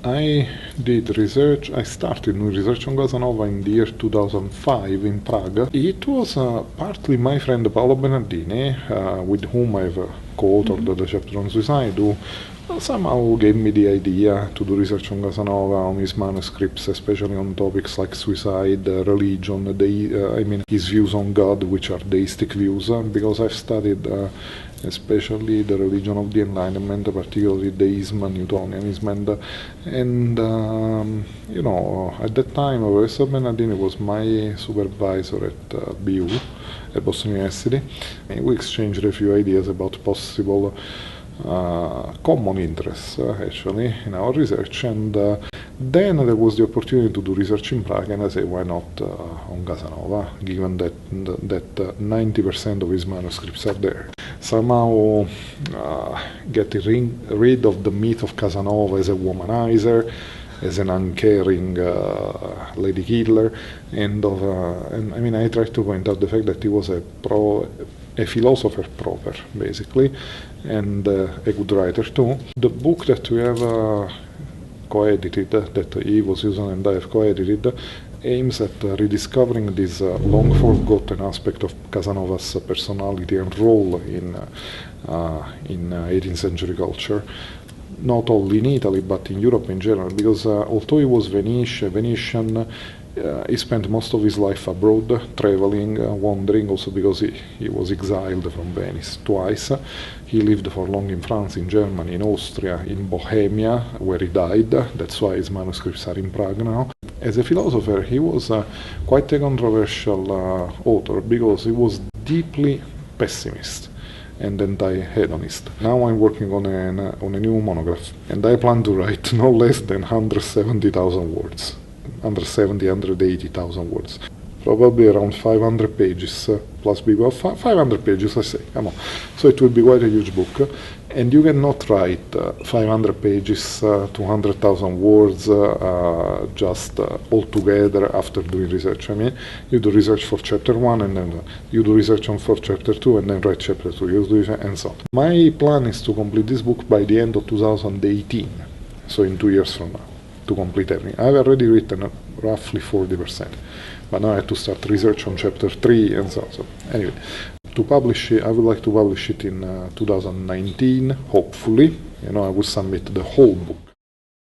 I did research. I started research on Casanova in the year 2005 in Prague. It was partly my friend Paolo Bernardini, with whom I've co-authored the chapter on suicide, who somehow gave me the idea to do research on Casanova, on his manuscripts, especially on topics like suicide, religion, his views on God, which are deistic views, because I've studied especially the religion of the Enlightenment, particularly deism, Newtonianism, and at that time, Professor Bernardini was my supervisor at BU, at Boston University. And we exchanged a few ideas about possible common interests, actually, in our research, and then there was the opportunity to do research in Prague, and I said, why not on Casanova, given that 90% of his manuscripts are there. Somehow getting rid of the myth of Casanova as a womanizer, as an uncaring lady killer, and I tried to point out the fact that he was a philosopher proper, basically, and a good writer too. The book that we have co-edited, that he was using and I have co-edited, aims at rediscovering this long forgotten aspect of Casanova's personality and role in 18th century culture, not only in Italy but in Europe in general, because although he was Venetian, he spent most of his life abroad, traveling, wandering, also because he was exiled from Venice twice. He lived for long in France, in Germany, in Austria, in Bohemia, where he died. That's why his manuscripts are in Prague now. As a philosopher, he was quite a controversial author, because he was deeply pessimist and anti-hedonist. Now I'm working on a new monograph, and I plan to write no less than 170,000 words. 180,000 words. Probably around 500 pages, plus big, 500 pages, I say, come on. So it will be quite a huge book. And you cannot write 500 pages, 200,000 words just all together after doing research. You do research for chapter 1, and then you do research for chapter 2, and then write chapter 2, you do and so on. My plan is to complete this book by the end of 2018, so in 2 years from now, to complete everything. I've already written roughly 40%, but now I have to start research on chapter 3 and so on. So anyway, to publish it, I would like to publish it in 2019, hopefully. I will submit the whole book.